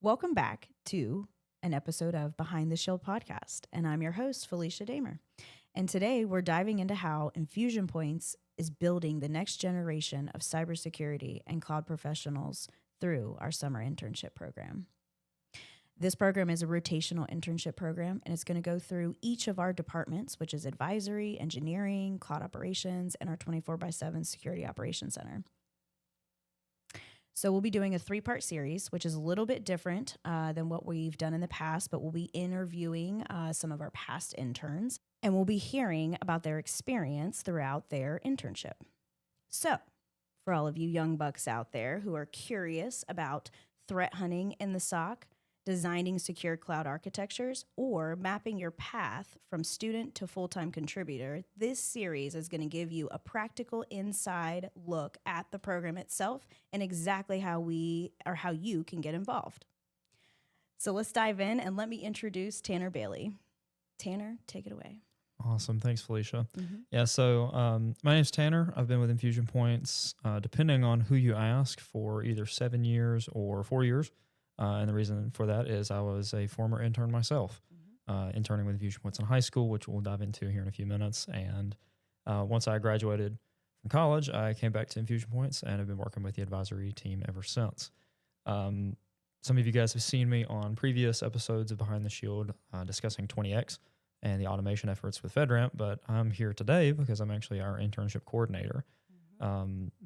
Welcome back to an episode of Behind the Shield podcast, and I'm your host, Felisha Daemer. And today we're diving into how InfusionPoints is building the next generation of cybersecurity and cloud professionals through our summer internship program. This program is a rotational internship program, and it's going to go through each of our departments, which is advisory, engineering, cloud operations, and our 24/7 security operations center. So we'll be doing a 3-part series, which is a little bit different than what we've done in the past, but we'll be interviewing some of our past interns, and we'll be hearing about their experience throughout their internship. So for all of you young bucks out there who are curious about threat hunting in the SOC, designing secure cloud architectures, or mapping your path from student to full-time contributor, this series is going to give you a practical inside look at the program itself and exactly how you can get involved. So let's dive in and let me introduce Tanner Bailey. Tanner, take it away. Awesome. Thanks, Felisha. Yeah, so my name's Tanner. I've been with InfusionPoints, depending on who you ask, for either 7 years or 4 years. And the reason for that is I was a former intern myself, interning with InfusionPoints in high school, which we'll dive into here in a few minutes. And once I graduated from college, I came back to InfusionPoints and have been working with the advisory team ever since. Some of you guys have seen me on previous episodes of Behind the Shield discussing 20X and the automation efforts with FedRAMP, but I'm here today because I'm actually our internship coordinator.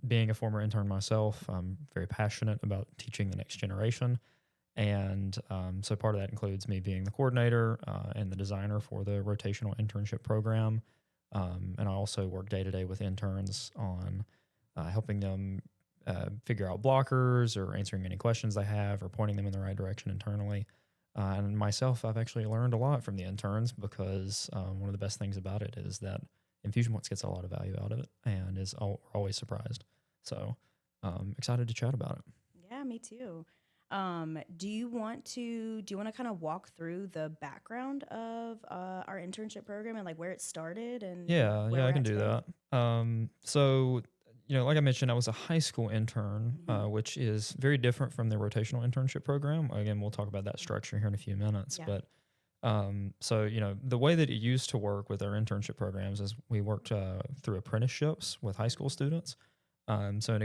Being a former intern myself, I'm very passionate about teaching the next generation. And so part of that includes me being the coordinator and the designer for the rotational internship program. And I also work day-to-day with interns on helping them figure out blockers or answering any questions they have or pointing them in the right direction internally. And myself, I've actually learned a lot from the interns because one of the best things about it is that InfusionPoints gets a lot of value out of it and is always surprised. So excited to chat about it. Yeah, me too. Do you want to kind of walk through the background of our internship program and like where it started and Yeah, I can do that. So, like I mentioned, I was a high school intern, which is very different from the rotational internship program. Again, we'll talk about that structure here in a few minutes. Yeah. But so, the way that it used to work with our internship programs is we worked through apprenticeships with high school students. So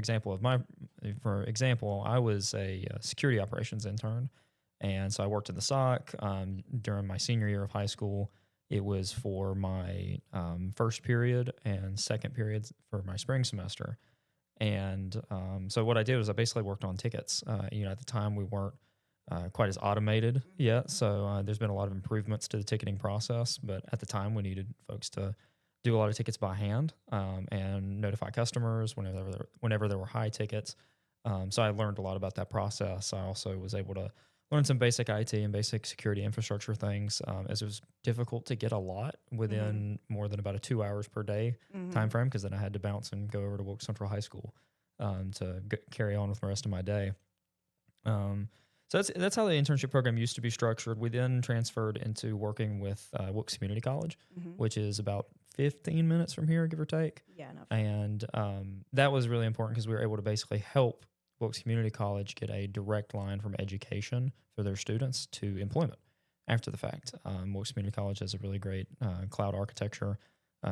for example, I was a security operations intern, and so I worked in the SOC during my senior year of high school. It was for my first period and second periods for my spring semester. And so what I did was I basically worked on tickets. At the time we weren't quite as automated yet, so there's been a lot of improvements to the ticketing process. But at the time, we needed folks to do a lot of tickets by hand and notify customers whenever there were high tickets. So I learned a lot about that process. I also was able to learn some basic IT and basic security infrastructure things, as it was difficult to get a lot within more than about a 2 hours per day time frame, because then I had to bounce and go over to Wilkes Central High School to carry on with the rest of my day. So that's how the internship program used to be structured. We then transferred into working with Wilkes Community College, which is about 15 minutes from here, give or take. Yeah, no. And that was really important because we were able to basically help Wilkes Community College get a direct line from education for their students to employment after the fact. Wilkes Community College has a really great cloud architecture,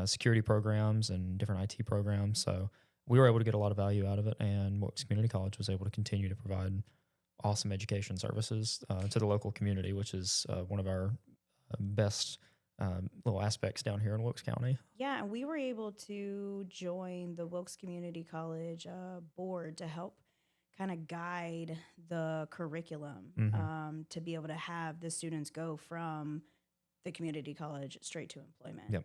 security programs, and different IT programs. So we were able to get a lot of value out of it, and Wilkes Community College was able to continue to provide awesome education services to the local community, which is one of our best little aspects down here in Wilkes County. Yeah, and we were able to join the Wilkes Community College board to help kind of guide the curriculum to be able to have the students go from the community college straight to employment.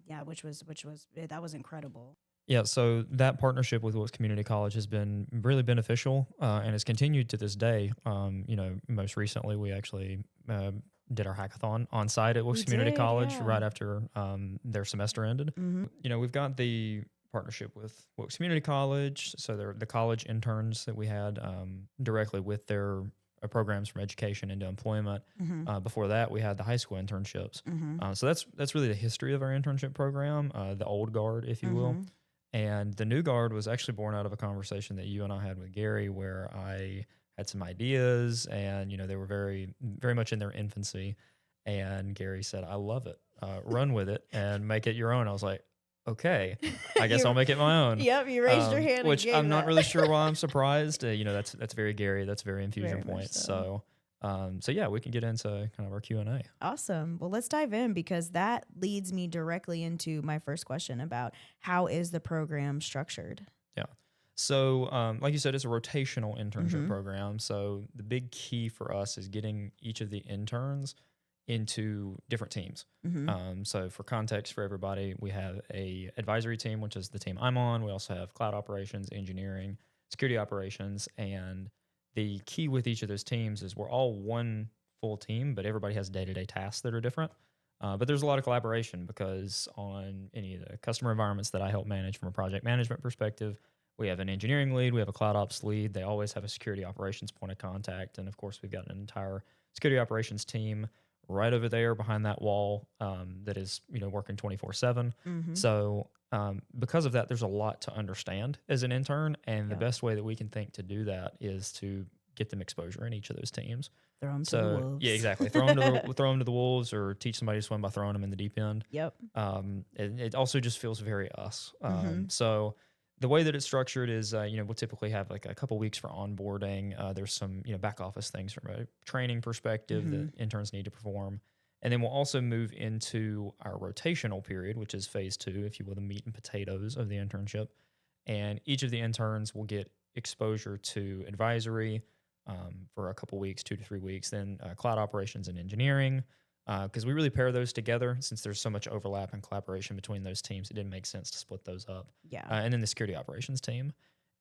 Yep. Which was incredible. Yeah, so that partnership with Wilkes Community College has been really beneficial and has continued to this day. Most recently we actually did our hackathon on site at Wilkes Community College right after their semester ended. We've got the partnership with Wilkes Community College, so they're the college interns that we had directly with their programs from education into employment. Before that, we had the high school internships. So that's really the history of our internship program, the old guard, if you will. And the new guard was actually born out of a conversation that you and I had with Gary, where I had some ideas, and they were very much in their infancy. And Gary said, "I love it. Run with it and make it your own." I was like, "Okay, I guess I'll make it my own." Yep, you raised your hand and Which gave I'm not that. really sure why I'm surprised. That's very Gary. That's very Infusion Very much Points. so. So yeah, we can get into kind of our Q&A. Awesome. Well, let's dive in because that leads me directly into my first question about how is the program structured? Yeah. So, like you said, it's a rotational internship Mm-hmm. program. So the big key for us is getting each of the interns into different teams. Mm-hmm. So for context for everybody, we have a advisory team, which is the team I'm on. We also have cloud operations, engineering, security operations, and the key with each of those teams is we're all one full team, but everybody has day-to-day tasks that are different. But there's a lot of collaboration because on any of the customer environments that I help manage from a project management perspective, we have an engineering lead, we have a cloud ops lead. They always have a security operations point of contact. And of course, we've got an entire security operations team right over there behind that wall that is working 24/7. Mm-hmm. So because of that, there's a lot to understand as an intern, and the Yeah. best way that we can think to do that is to get them exposure in each of those teams. Throw them to the So wolves. yeah, exactly. Throw them to the wolves, or teach somebody to swim by throwing them in the deep end. Yep. It also just feels very us. Mm-hmm. So the way that it's structured is, we'll typically have like a couple weeks for onboarding. There's some, back office things from a training perspective Mm-hmm. that interns need to perform. And then we'll also move into our rotational period, which is phase 2, if you will, the meat and potatoes of the internship. And each of the interns will get exposure to advisory for a couple weeks, 2 to 3 weeks, then cloud operations and engineering, because we really pair those together since there's so much overlap and collaboration between those teams. It didn't make sense to split those up. Yeah. And then the security operations team.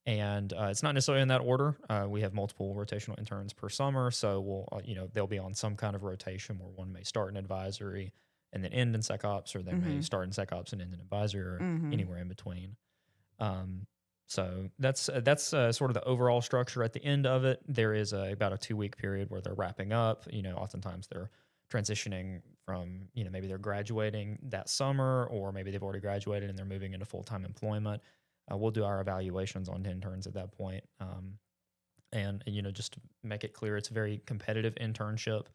And it's not necessarily in that order. We have multiple rotational interns per summer, so they'll be on some kind of rotation where one may start in advisory and then end in SecOps, or they may start in SecOps and end in advisory, or anywhere in between. So that's sort of the overall structure. At the end of it, there is about a 2-week period where they're wrapping up. Oftentimes they're transitioning from, maybe they're graduating that summer, or maybe they've already graduated and they're moving into full-time employment. We'll do our evaluations on interns at that point. And just to make it clear, it's a very competitive internship.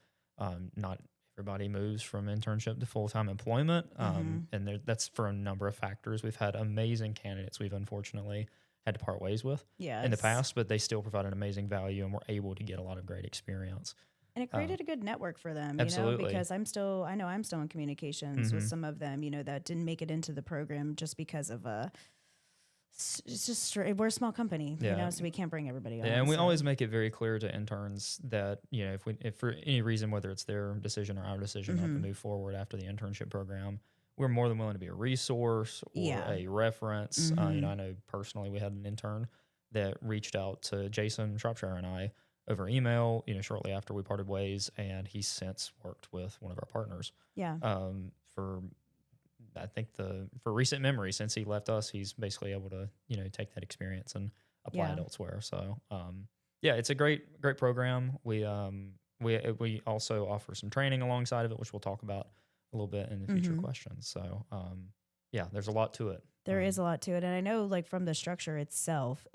Not everybody moves from internship to full-time employment. And that's for a number of factors. We've had amazing candidates we've unfortunately had to part ways with in the past, but they still provide an amazing value and we're able to get a lot of great experience. And it created a good network for them, absolutely. Because I'm still in communications with some of them, that didn't make it into the program just because of it's just we're a small company, so we can't bring everybody on. Yeah, and we always make it very clear to interns that, if for any reason, whether it's their decision or our decision not to move forward after the internship program, we're more than willing to be a resource or a reference. I know personally we had an intern that reached out to Jason Shropshire and I over email, shortly after we parted ways, and he's since worked with one of our partners. Yeah. I think for recent memory, since he left us, he's basically able to, take that experience and apply it elsewhere. So, it's a great program. We also offer some training alongside of it, which we'll talk about a little bit in the future questions. So, there's a lot to it. There is a lot to it. And I know, like, from the structure itself,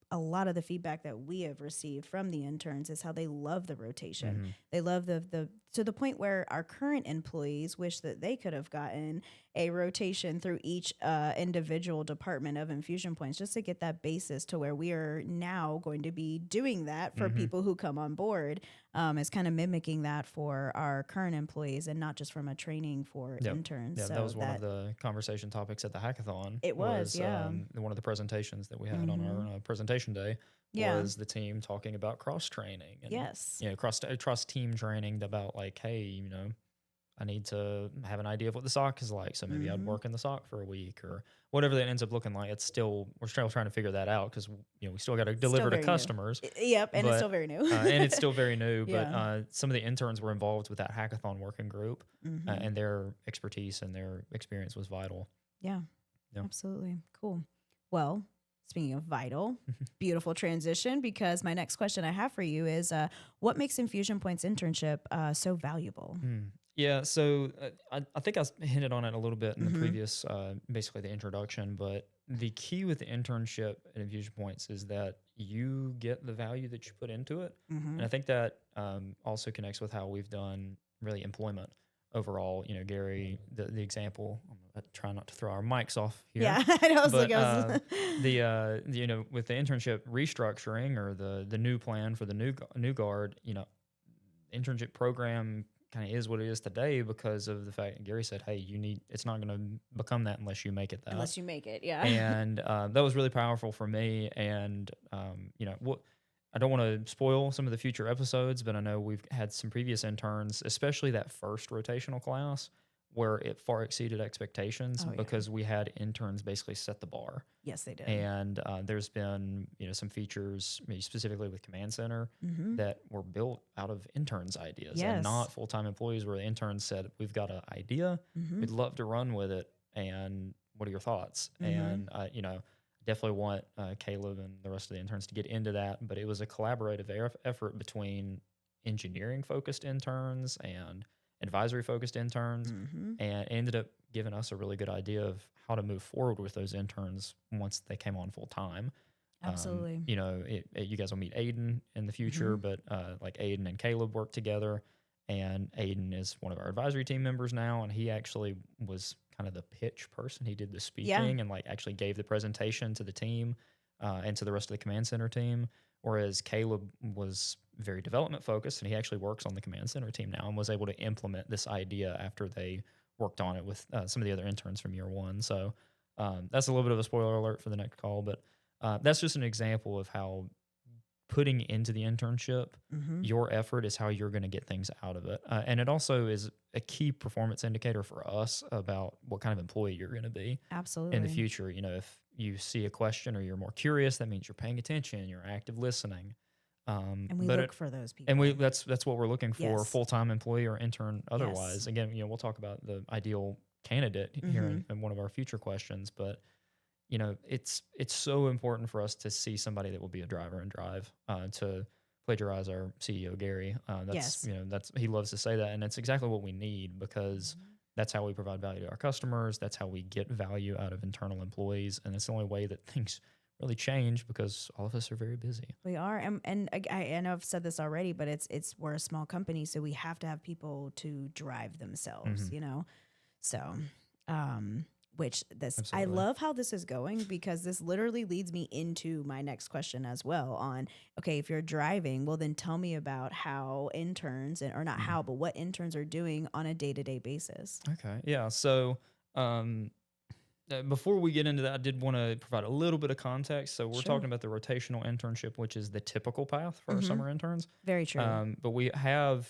a lot of the feedback that we have received from the interns is how they love the rotation. They love the to the point where our current employees wish that they could have gotten a rotation through each individual department of InfusionPoints, just to get that basis to where we are now going to be doing that for people who come on board. Is kind of mimicking that for our current employees and not just from a training for interns. Yeah, so that was one of the conversation topics at the hackathon. It was one of the presentations that we had on our presentation day was the team talking about cross training and cross team training about, like, hey, I need to have an idea of what the SOC is like, so maybe I'd work in the SOC for a week or whatever that ends up looking like. We're still trying to figure that out because we still got to deliver to customers. Yep, and it's still very new. And it's still very new. But some of the interns were involved with that hackathon working group, and their expertise and their experience was vital. Yeah, absolutely. Cool. Well, speaking of vital, beautiful transition, because my next question I have for you is, what makes InfusionPoints internship so valuable? Yeah, so I think I hinted on it a little bit in the previous, basically the introduction, but the key with the internship at InfusionPoints is that, you get the value that you put into it. Mm-hmm. And I think that also connects with how we've done really employment overall. You know, Gary, the example, I'm going to try not to throw our mics off here. Yeah, I know. But You know, with the internship restructuring or the new plan for the new guard, you know, internship program kind of is what it is today because of the fact that Gary said, hey, it's not going to become that unless you make it that. unless you make it, yeah. And that was really powerful for me. And, you know, I don't want to spoil some of the future episodes, but I know we've had some previous interns, especially that first rotational class, where it far exceeded expectations because we had interns basically set the bar. Yes, they did. And there's been, you know, some features, maybe specifically with Command Center, that were built out of interns' ideas and not full-time employees, where the interns said, we've got an idea, we'd love to run with it, and what are your thoughts? And, you know, definitely want Caleb and the rest of the interns to get into that, but it was a collaborative effort between engineering-focused interns and advisory-focused interns, and it ended up giving us a really good idea of how to move forward with those interns once they came on full-time. Absolutely. You know, you guys will meet Aiden in the future, but like Aiden and Caleb work together, and Aiden is one of our advisory team members now, and he actually was kind of the pitch person. He did the speaking and like actually gave the presentation to the team and to the rest of the Command Center team, whereas Caleb was very development focused, and he actually works on the Command Center team now and was able to implement this idea after they worked on it with some of the other interns from year one. So that's a little bit of a spoiler alert for the next call, but that's just an example of how putting into the internship, your effort is how you're going to get things out of it. And it also is a key performance indicator for us about what kind of employee you're going to be in the future. You know, if you see a question or you're more curious, that means you're paying attention, you're active listening. And we look for those people. And that's what we're looking for, full-time employee or intern otherwise. Again, you know, we'll talk about the ideal candidate here in one of our future questions, but you know, it's so important for us to see somebody that will be a driver and drive, to plagiarize our CEO, Gary. You know, he loves to say that, and it's exactly what we need because that's how we provide value to our customers. That's how we get value out of internal employees. And it's the only way that things really change because all of us are very busy. We are. And I know I've said this already, but we're a small company, so we have to have people to drive themselves, you know? So, I love how this is going because this literally leads me into my next question as well on, okay, if you're driving, well, then tell me about how interns or not how, but what interns are doing on a day-to-day basis. Okay. Yeah. So, before we get into that, I did want to provide a little bit of context. So we're talking about the rotational internship, which is the typical path for our summer interns. Very true. But we have,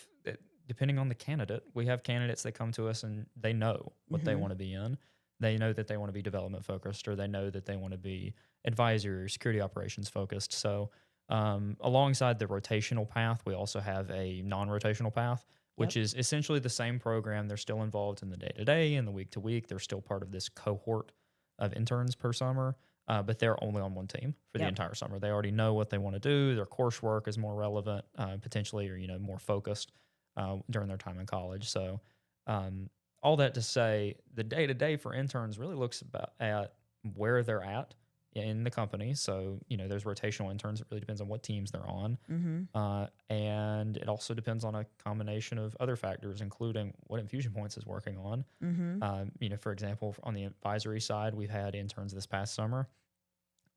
depending on the candidate, we have candidates that come to us and they know what they want to be in. They know that they want to be development focused, or they know that they want to be advisory or security operations focused. So alongside the rotational path, we also have a non-rotational path, which is essentially the same program. They're still involved in the day-to-day and the week-to-week. They're still part of this cohort of interns per summer, but they're only on one team for the entire summer. They already know what they want to do. Their coursework is more relevant, potentially, or, you know, more focused during their time in college. So all that to say, the day-to-day for interns really looks at where they're at in the company. So, you know, there's rotational interns. It really depends on what teams they're on. And it also depends on a combination of other factors, including what InfusionPoints is working on. You know, for example, on the advisory side, we've had interns this past summer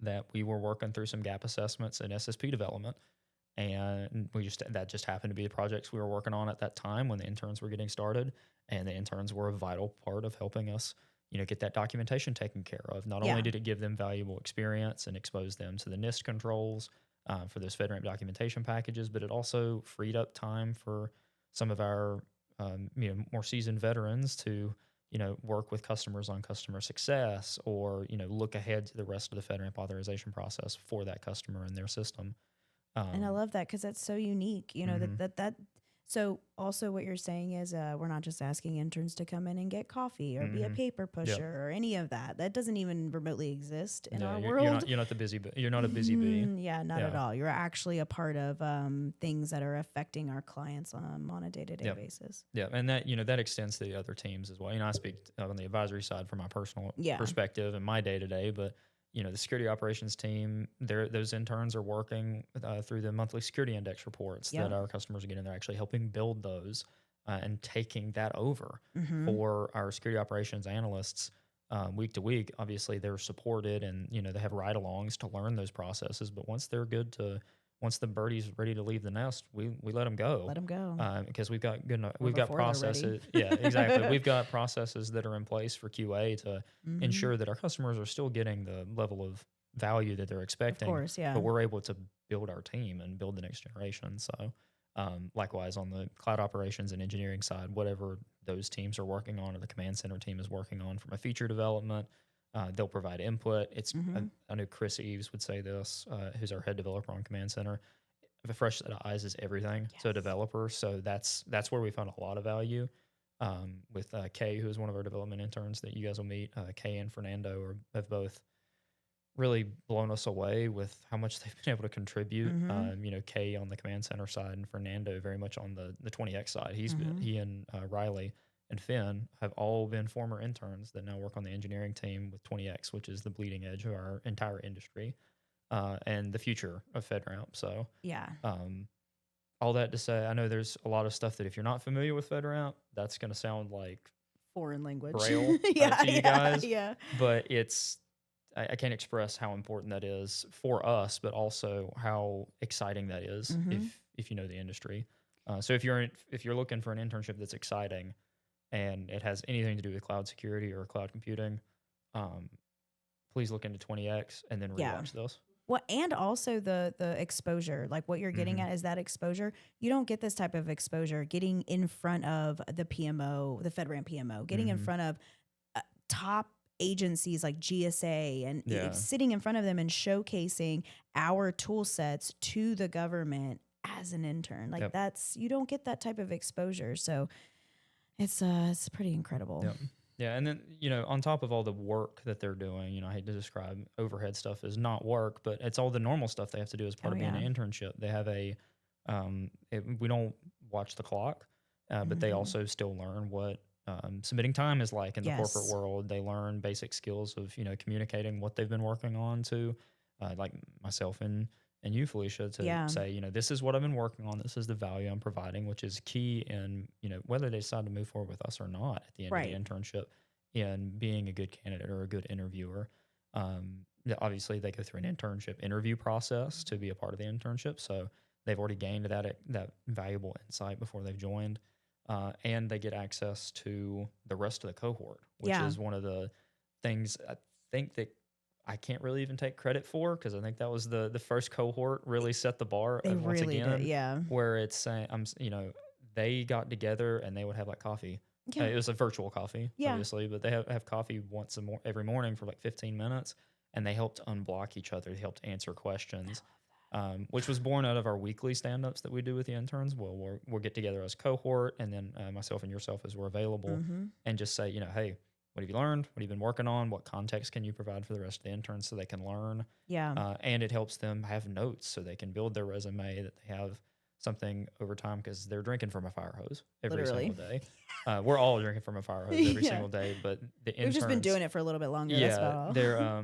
that we were working through some gap assessments and SSP development. And that just happened to be the projects we were working on at that time when the interns were getting started. And the interns were a vital part of helping us, you know, get that documentation taken care of. Not only did it give them valuable experience and expose them to the NIST controls for those FedRAMP documentation packages, but it also freed up time for some of our you know, more seasoned veterans to, you know, work with customers on customer success, or, you know, look ahead to the rest of the FedRAMP authorization process for that customer and their system. And I love that because that's so unique, you know, that. So also what you're saying is we're not just asking interns to come in and get coffee or be a paper pusher or any of that. That doesn't even remotely exist in our world. You're not the busy bee. You're not a busy bee. Yeah, not at all. You're actually a part of things that are affecting our clients on a day-to-day basis. Yeah, and that, you know, that extends to the other teams as well. You know, I speak on the advisory side from my personal perspective and my day-to-day, but the security operations team, those interns are working through the monthly security index reports that our customers are getting. They're actually helping build those and taking that over for our security operations analysts week to week. Obviously, they're supported and they have ride-alongs to learn those processes. But once the birdie's ready to leave the nest, we let them go. Let them go because we've got we've got before they're ready. processes. Yeah, exactly. We've got processes that are in place for QA to ensure that our customers are still getting the level of value that they're expecting. Of course, yeah. But we're able to build our team and build the next generation. So likewise, on the cloud operations and engineering side, whatever those teams are working on or the command center team is working on from a feature development, they'll provide input. It's I know Chris Eves would say this, who's our head developer on command center. A fresh set of eyes is everything to a developer. So that's where we found a lot of value with Kay, who is one of our development interns that you guys will meet. Kay and Fernando have both really blown us away with how much they've been able to contribute. Kay on the command center side and Fernando very much on the 20X side. He and Riley and Finn have all been former interns that now work on the engineering team with 20X, which is the bleeding edge of our entire industry and the future of FedRAMP. So all that to say, I know there's a lot of stuff that if you're not familiar with FedRAMP, that's going to sound like foreign language Braille to you guys. Yeah. But I can't express how important that is for us, but also how exciting that is if you know the industry. So if you're looking for an internship that's exciting and it has anything to do with cloud security or cloud computing, please look into 20X and then rewatch this. Well, and also the exposure, like what you're getting at is that exposure. You don't get this type of exposure getting in front of the PMO, the FedRAMP PMO, getting in front of top agencies like GSA and sitting in front of them and showcasing our tool sets to the government as an intern. Like you don't get that type of exposure. So it's pretty incredible. Yep. Yeah. And then, on top of all the work that they're doing, I hate to describe overhead stuff as not work, but it's all the normal stuff they have to do as part of being an internship. They have we don't watch the clock, but they also still learn what submitting time is like in the corporate world. They learn basic skills of, communicating what they've been working on to like myself and you, Felisha, to say, this is what I've been working on. This is the value I'm providing, which is key in, whether they decide to move forward with us or not at the end of the internship, in being a good candidate or a good interviewer. Obviously, they go through an internship interview process to be a part of the internship. So they've already gained that valuable insight before they've joined. And they get access to the rest of the cohort, which is one of the things I think that I can't really even take credit for, because I think that was the first cohort really set the bar. They once really again, did, where it's saying, they got together and they would have like coffee. Yeah. It was a virtual coffee, obviously, but they have coffee every morning for like 15 minutes, and they helped unblock each other. They helped answer questions. Which was born out of our weekly stand-ups that we do with the interns. Well, we'll get together as cohort, and then myself and yourself as we're available, and just say, hey, what have you learned? What have you been working on? What context can you provide for the rest of the interns so they can learn? Yeah. And it helps them have notes so they can build their resume, that they have something over time, because they're drinking from a fire hose every single day. We're all drinking from a fire hose every single day, but the interns... We've just been doing it for a little bit longer. That's about all. They're...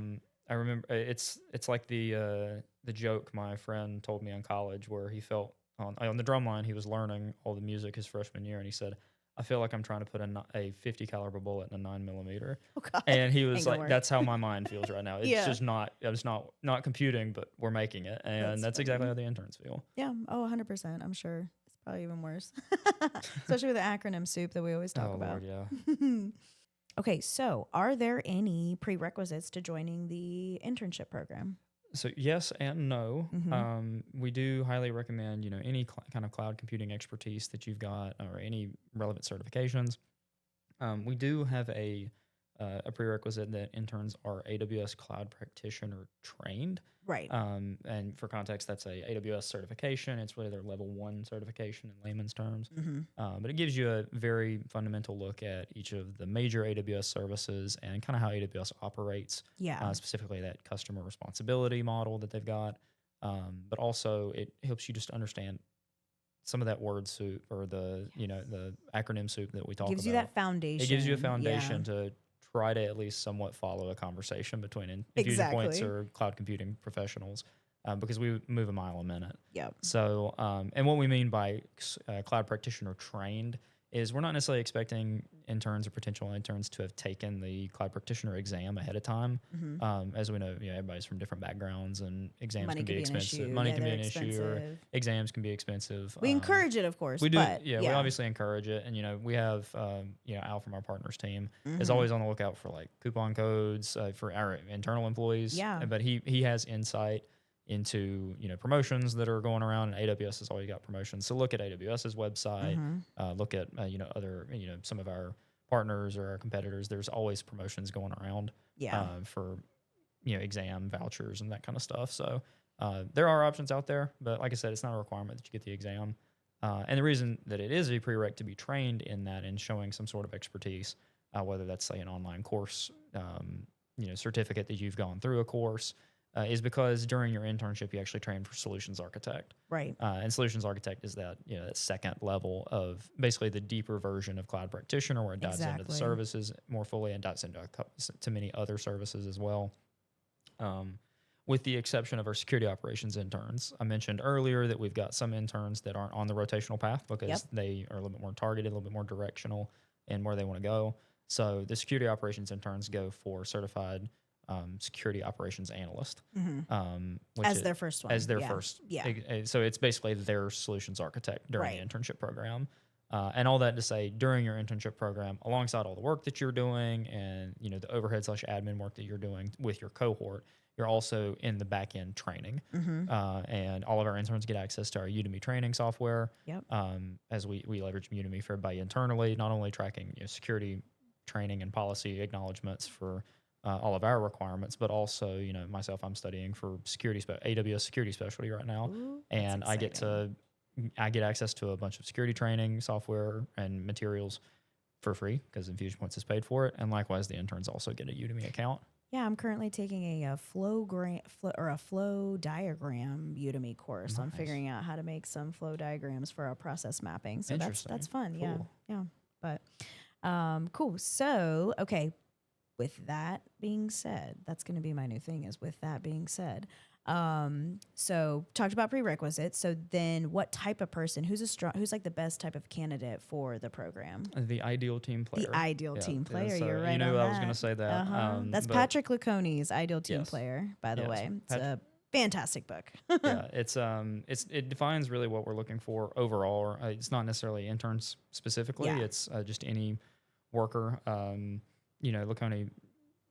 I remember it's like the joke my friend told me in college, where he felt on the drum line, he was learning all the music his freshman year, and he said, I feel like I'm trying to put a 50 caliber bullet in a 9mm. Oh, God. And he was like, that's how my mind feels right now. It's just not computing, but we're making it. And that's exactly how the interns feel. Yeah. Oh, 100%. I'm sure it's probably even worse, especially with the acronym soup that we always talk about. Lord, yeah. Okay, so are there any prerequisites to joining the internship program? So yes and no. We do highly recommend, any kind of cloud computing expertise that you've got, or any relevant certifications. We do have a prerequisite that interns are AWS Cloud Practitioner trained. Right. And for context, that's a AWS certification. It's really their level 1 certification in layman's terms. But it gives you a very fundamental look at each of the major AWS services and kind of how AWS operates. Yeah. Specifically that customer responsibility model that they've got. But also it helps you just understand some of that word soup, or the acronym soup that we talk about. Gives you that foundation. It gives you a foundation to try to at least somewhat follow a conversation between Infusion Points Exactly. or cloud computing professionals, because we move a mile a minute. Yep. So, and what we mean by cloud practitioner trained is we're not necessarily expecting interns or potential interns to have taken the cloud practitioner exam ahead of time. As we know, everybody's from different backgrounds, and exams Money can could be be an expensive. issue. Money Yeah, can be they're an issue, or expensive. exams can be expensive. We encourage it, of course, We do, but we obviously encourage it, and we have, Al from our partners team is always on the lookout for like coupon codes for our internal employees. Yeah. But he has insight into promotions that are going around, and AWS has always got promotions. So look at AWS's website, look at other some of our partners or our competitors. There's always promotions going around for exam vouchers and that kind of stuff. So there are options out there, but like I said, it's not a requirement that you get the exam. And the reason that it is a prereq to be trained in that and showing some sort of expertise, whether that's say an online course, certificate that you've gone through a course, is because during your internship you actually train for solutions architect. Right. And solutions architect is that that second level of basically the deeper version of cloud practitioner, where it dives into the services more fully and dives into to many other services as well. With the exception of our security operations interns. I mentioned earlier that we've got some interns that aren't on the rotational path because they are a little bit more targeted, a little bit more directional in where they want to go. So the security operations interns go for certified security operations analyst. Which as their first one. As their first. Yeah. So it's basically their solutions architect during the internship program. And all that to say, during your internship program, alongside all the work that you're doing and the overhead / admin work that you're doing with your cohort, you're also in the back end training. And all of our interns get access to our Udemy training software. As we leverage Udemy for everybody internally, not only tracking security training and policy acknowledgments for all of our requirements, but also myself, I'm studying for AWS security specialty right now. Ooh, and I get access to a bunch of security training software and materials for free because InfusionPoints is paid for it. And likewise, the interns also get a Udemy account. Yeah, I'm currently taking a flow diagram Udemy course. Nice. I'm figuring out how to make some flow diagrams for our process mapping. So that's fun. Cool. Yeah. But cool. So, okay. With that being said, that's going to be my new thing is with that being said. So talked about prerequisites. So then what type of person, who's like the best type of candidate for the program? The ideal team player. The ideal team player. You're right. You knew I was going to say that. That's Patrick Laconi's Ideal Team Player, by the way. It's a fantastic book. It defines really what we're looking for overall. It's not necessarily interns specifically. It's just any worker. Laconi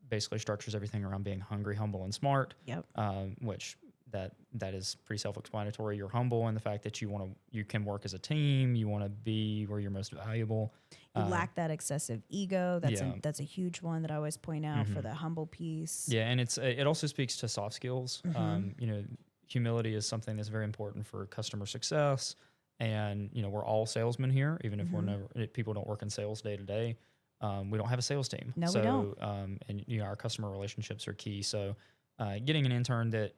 basically structures everything around being hungry, humble, and smart. Which that is pretty self-explanatory. You're humble in the fact that you can work as a team. You want to be where you're most valuable. You lack that excessive ego. That's a huge one that I always point out for the humble piece. Yeah, and it also speaks to soft skills. Humility is something that's very important for customer success. And we're all salesmen here, even if people don't work in sales day to day. We don't have a sales team. No, we don't. And our customer relationships are key. So getting an intern that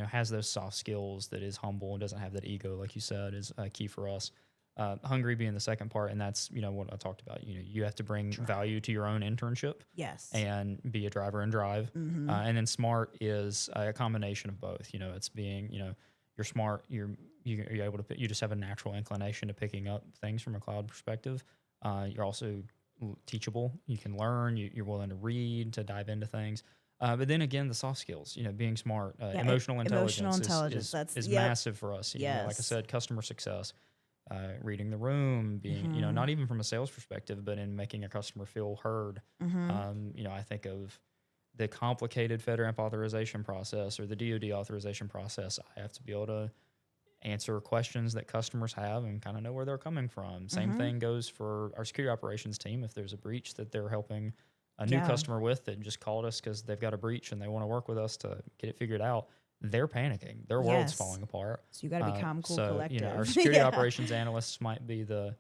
has those soft skills, that is humble and doesn't have that ego, like you said, is key for us. Hungry being the second part, and that's what I talked about. You have to bring value to your own internship. Yes. And be a driver and drive. And then smart is a combination of both. It's being you're smart. You're able to. You just have a natural inclination to picking up things from a cloud perspective. You're also teachable. You can learn. You're willing to read, to dive into things. But then again, the soft skills, being smart, emotional intelligence is massive for us. Like I said, customer success, reading the room, being, not even from a sales perspective, but in making a customer feel heard. I think of the complicated FedRAMP authorization process or the DoD authorization process. I have to be able to answer questions that customers have and kind of know where they're coming from. Same thing goes for our security operations team. If there's a breach that they're helping a new customer with that just called us because they've got a breach and they want to work with us to get it figured out, they're panicking. Their world's falling apart. So you got to be calm, cool, collective. Our security operations analysts might be the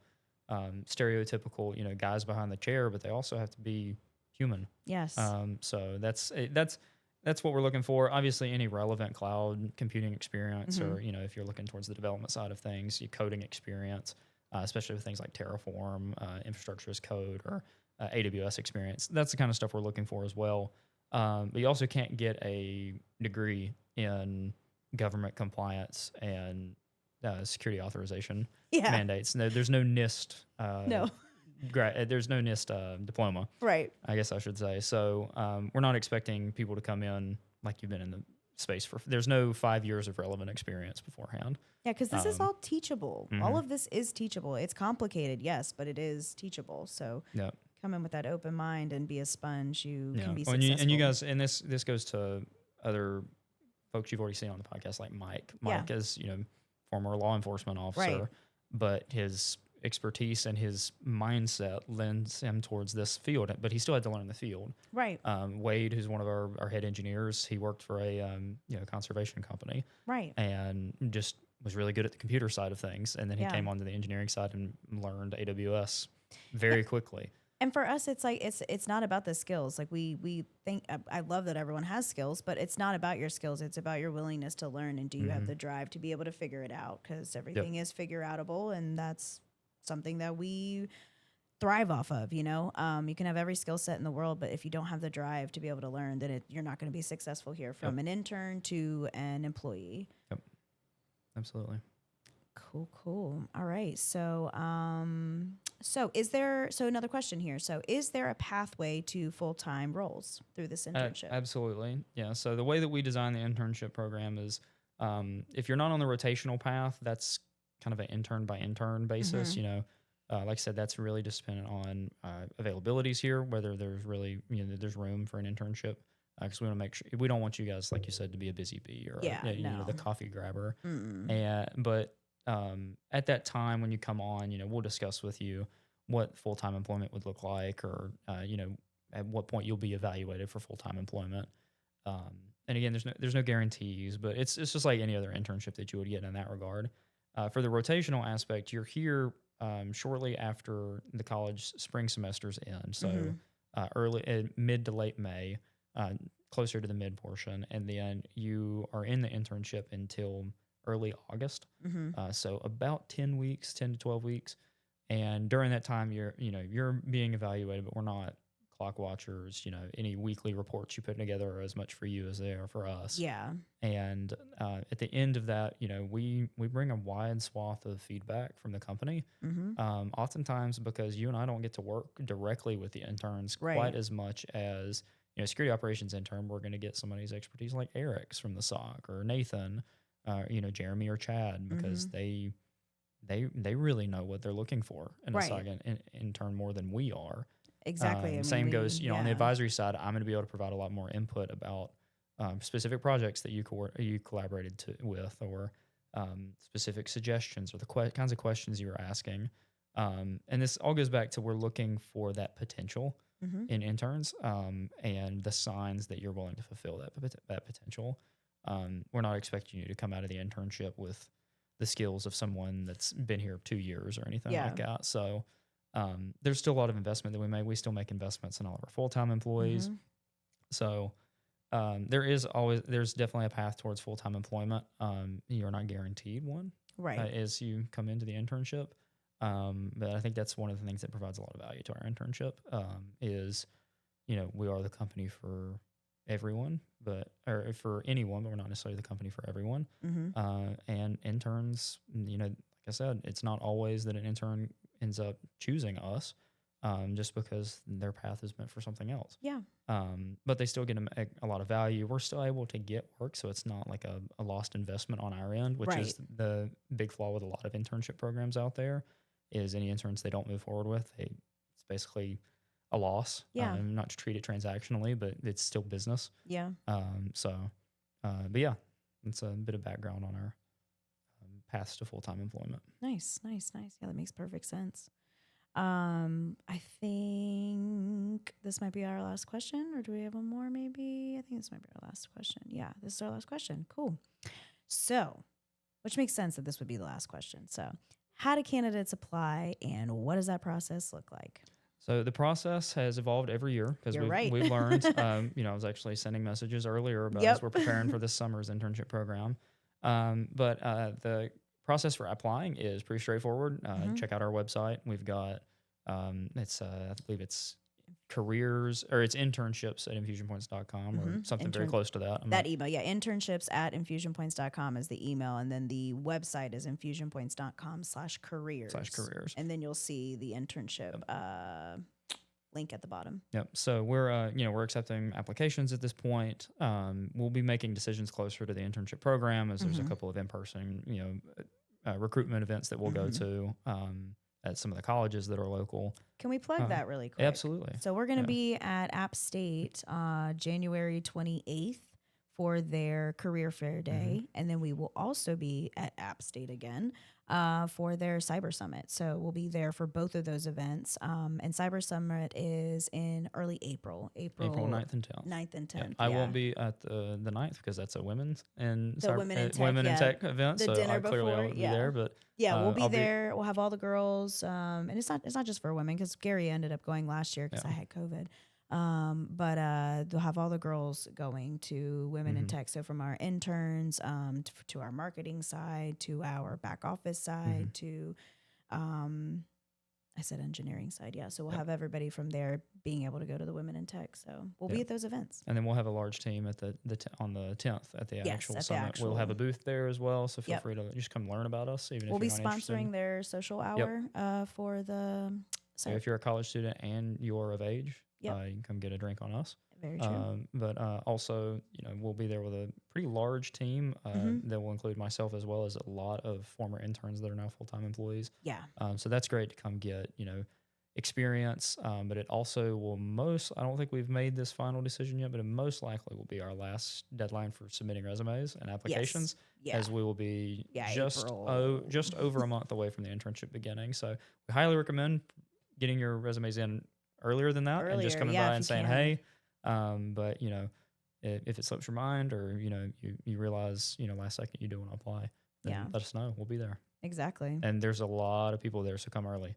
stereotypical, guys behind the chair, but they also have to be human. Yes. So that's what we're looking for. Obviously, any relevant cloud computing experience, or if you're looking towards the development side of things, your coding experience, especially with things like Terraform, infrastructure as code, or AWS experience. That's the kind of stuff we're looking for as well. But you also can't get a degree in government compliance and security authorization Yeah. mandates. No, there's no NIST. No. There's no NIST diploma, Right. I guess I should say. So we're not expecting people to come in like you've been in the space for. There's no 5 years of relevant experience beforehand. Yeah, because this is all teachable. All mhm. of this is teachable. It's complicated, yes, but it is teachable. So Yeah. come in with that open mind and be a sponge. You Yeah. can be Well, successful. and you guys, and this goes to other folks you've already seen on the podcast, like Mike. Yeah. Mike is, former law enforcement officer, Right. but his expertise and his mindset lends him towards this field, but he still had to learn the field. Right. Wade, who's one of our head engineers, he worked for a conservation company Right. and just was really good at the computer side of things. And then he Yeah. came onto the engineering side and learned AWS very quickly. And for us, it's like it's not about the skills. Like we think I love that everyone has skills, but it's not about your skills. It's about your willingness to learn and do you have the drive to be able to figure it out? Because everything is figure outable, and that's something that we thrive off of. You can have every skill set in the world, but if you don't have the drive to be able to learn, then you're not going to be successful here. From an intern to an employee. Yep, absolutely. Cool. All right. So another question here. So is there a pathway to full-time roles through this internship? Absolutely. Yeah. So the way that we design the internship program is if you're not on the rotational path, that's kind of an intern by intern basis. Like I said, that's really just dependent on availabilities here, whether there's really, there's room for an internship. Because we want to make sure we don't want you guys, like you said, to be a busy bee or the coffee grabber. But at that time when you come on, we'll discuss with you what full-time employment would look like, or at what point you'll be evaluated for full-time employment. And again, there's no guarantees, but it's just like any other internship that you would get in that regard. For the rotational aspect, you're here shortly after the college spring semesters end, so mid to late May, closer to the mid portion, and then you are in the internship until early August. So about 10 to 12 weeks. And during that time, you're being evaluated, but we're not clock watchers. Any weekly reports you put together are as much for you as they are for us. Yeah. And at the end of that, we bring a wide swath of feedback from the company. Oftentimes because you and I don't get to work directly with the interns quite as much as, security operations intern, we're going to get somebody's expertise like Eric's from the SOC, or Nathan, Jeremy or Chad, because they really know what they're looking for in a SOC intern more than we are. Exactly. Same goes, on the advisory side, I'm going to be able to provide a lot more input about specific projects that you collaborated with, or specific suggestions, or the kinds of questions you were asking. And this all goes back to, we're looking for that potential in interns, and the signs that you're willing to fulfill that potential. We're not expecting you to come out of the internship with the skills of someone that's been here 2 years or anything like that. So there's still a lot of investment that we make. We still make investments in all of our full-time employees. So there's definitely a path towards full-time employment. You're not guaranteed one as you come into the internship. But I think that's one of the things that provides a lot of value to our internship, is, we are the company for everyone, or for anyone, but we're not necessarily the company for everyone. And interns, like I said, it's not always that an intern ends up choosing us, just because their path is meant for something else. Yeah. But they still get a lot of value. We're still able to get work, so it's not like a lost investment on our end, which is the big flaw with a lot of internship programs out there, is any interns they don't move forward with, it's basically a loss. Not to treat it transactionally, but it's still business. Yeah. But yeah, it's a bit of background on our paths to full-time employment. Nice. Yeah, that makes perfect sense. I think this might be our last question, or do we have one more maybe? I think this might be our last question. Yeah, this is our last question. Cool. So, which makes sense that this would be the last question. So, how do candidates apply, and what does that process look like? So the process has evolved every year, because we've learned. I was actually sending messages earlier about as we're preparing for this summer's internship program. But the process for applying is pretty straightforward. Check out our website. We've got I believe it's careers, or it's internships at infusionpoints.com or something very close to that. That email, yeah, internships at infusionpoints.com is the email. And then the website is infusionpoints.com/careers. /careers. And then you'll see the internship link at the bottom. Yep. So we're accepting applications at this point. We'll be making decisions closer to the internship program, as there's a couple of in-person, recruitment events that we'll go to at some of the colleges that are local. Can we plug that really quick? Absolutely. So we're going to be at App State January 28th for their career fair day. And then we will also be at App State again for their Cyber Summit. So we'll be there for both of those events. And Cyber Summit is in early April. April 9th and 10th. 9th and 10th. Yeah. I won't be at the 9th because that's a women's and women in tech event. The so dinner clearly I before, won't be there. But we'll be there. We'll have all the girls. And it's not just for women, because Gary ended up going last year because I had COVID. But they'll have all the girls going to Women in Tech. So from our interns to our marketing side, to our back office side, to I said engineering side. Yeah. So we'll have everybody from there being able to go to the Women in Tech. So we'll be at those events. And then we'll have a large team at on the 10th at the actual summit. We'll have a booth there as well. So feel free to just come learn about us. Even we'll if you're be not sponsoring their social hour for the. So if you're a college student and you're of age, you can come get a drink on us. Very true. But also, we'll be there with a pretty large team that will include myself as well as a lot of former interns that are now full-time employees. Yeah. So that's great to come get, experience. But it also will I don't think we've made this final decision yet, but it most likely will be our last deadline for submitting resumes and applications, as we will be just over a month away from the internship beginning. So we highly recommend getting your resumes in earlier than that and just coming by and saying, hey, but if it slips your mind or, you realize, last second you do want to apply, then let us know. We'll be there. Exactly. And there's a lot of people there, so come early.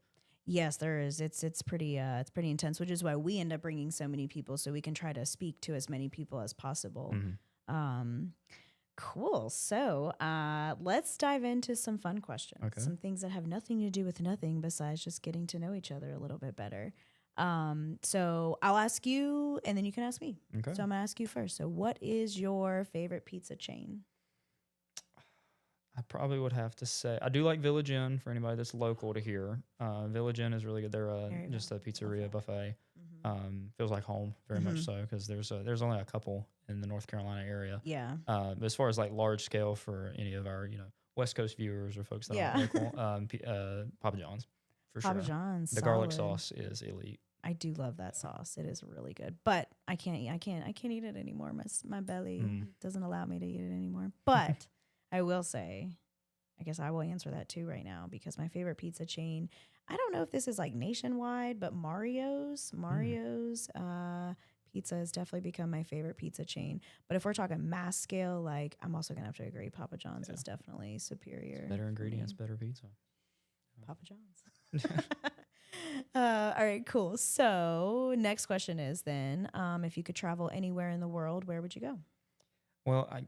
Yes, there is. It's pretty intense, which is why we end up bringing so many people, so we can try to speak to as many people as possible. Cool. So let's dive into some fun questions. Okay. Some things that have nothing to do with nothing besides just getting to know each other a little bit better. So I'll ask you, and then you can ask me. Okay. So I'm gonna ask you first. So what is your favorite pizza chain? I probably would have to say I do like Village Inn for anybody that's local to here. Village Inn is really good. They're just a pizzeria buffet. Feels like home very much so, because there's only a couple in the North Carolina area. Yeah. But as far as like large scale for any of our West Coast viewers or folks that aren't local, Papa John's for Papa sure. John's. The garlic sauce is elite. I do love that sauce. It is really good, but I can't eat it anymore. My belly doesn't allow me to eat it anymore. But I will say, I guess I will answer that too right now, because my favorite pizza chain, I don't know if this is like nationwide, but Mario's pizza has definitely become my favorite pizza chain. But if we're talking mass scale, like, I'm also gonna have to agree, Papa John's is definitely superior. Better ingredients, better pizza. Papa John's. All right, cool. So next question is then, if you could travel anywhere in the world, where would you go? Well, I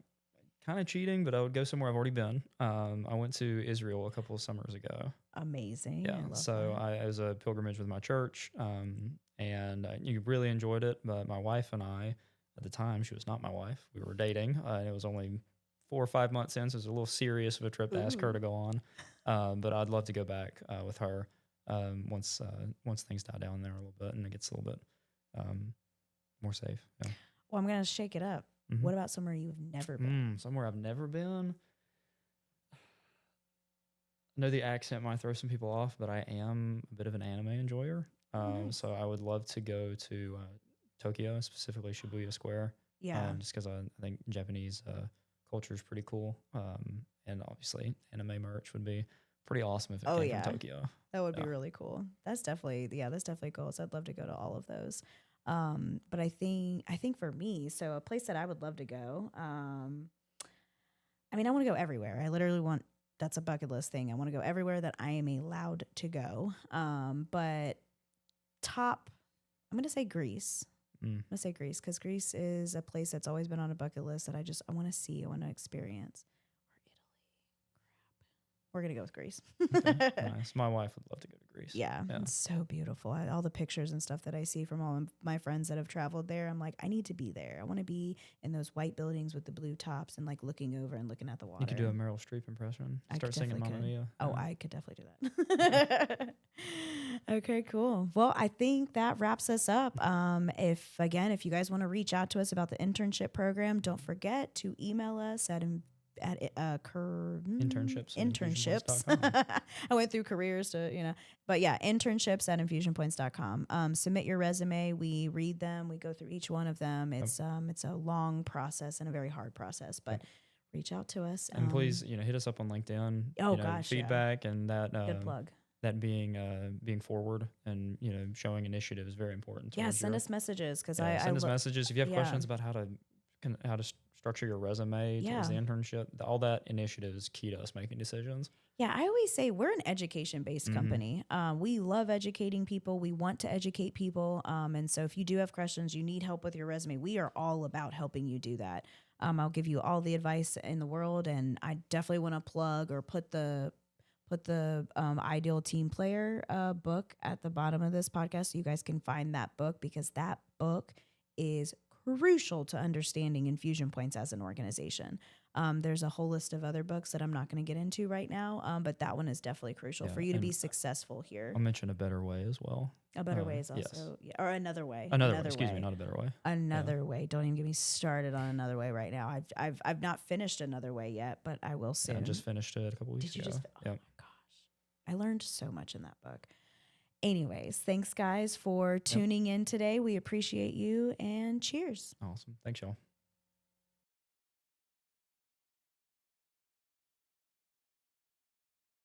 kind of cheating, but I would go somewhere I've already been. I went to Israel a couple of summers ago. Amazing. Yeah. So it was a pilgrimage with my church, and you really enjoyed it. But my wife and I, at the time, she was not my wife. We were dating, and it was only 4 or 5 months in, so it was a little serious of a trip to ask her to go on. But I'd love to go back with her once things die down there a little bit and it gets a little bit more safe. Yeah. Well, I'm gonna shake it up. What about somewhere you've never been? Somewhere I've never been. I know the accent might throw some people off, but I am a bit of an anime enjoyer. So I would love to go to Tokyo, specifically Shibuya Square. Yeah. Just because I think Japanese culture is pretty cool. And obviously anime merch would be pretty awesome if it came from Tokyo. That would be really cool. That's definitely cool. So I'd love to go to all of those. But I think for me, so a place that I would love to go, I want to go everywhere. I literally that's a bucket list thing. I want to go everywhere that I am allowed to go. But I'm going to say Greece. I'm going to say Greece, because Greece is a place that's always been on a bucket list that I want to see, I want to experience. We're going to go with Greece. Okay, nice. My wife would love to go to Greece. Yeah, it's so beautiful. All the pictures and stuff that I see from all of my friends that have traveled there, I'm like, I need to be there. I want to be in those white buildings with the blue tops and like looking over and looking at the water. You could do a Meryl Streep impression. Start singing Mamma Mia. Oh, I could definitely do that. Okay, cool. Well, I think that wraps us up. If you guys want to reach out to us about the internship program, don't forget to email us at internships. I went through careers to, but yeah, internships at InfusionPoints.com. Submit your resume. We read them. We go through each one of them. It's a long process and a very hard process, but reach out to us. And please, hit us up on LinkedIn. Oh gosh, feedback and that. Good plug. That being forward and showing initiative is very important. Yeah, send us messages because send us messages if you have questions about how to structure your resume towards the internship. All that initiative is key to us making decisions. Yeah, I always say we're an education-based company. We love educating people. We want to educate people. And so if you do have questions, you need help with your resume, we are all about helping you do that. I'll give you all the advice in the world, and I definitely want to plug or put the Ideal Team Player book at the bottom of this podcast so you guys can find that book, because that book is crucial to understanding InfusionPoints as an organization. There's a whole list of other books that I'm not going to get into right now, but that one is definitely crucial for you to be successful here. I'll mention A Better Way as well. A Better Way is also, or Another Way. Another way. Excuse me, not A Better Way. Another Way. Don't even get me started on Another Way right now. I've not finished Another Way yet, but I will soon. I just finished it a couple weeks ago. Did you just? Oh my gosh, I learned so much in that book. Anyways, thanks guys for tuning in today. We appreciate you, and cheers. Awesome. Thanks, y'all.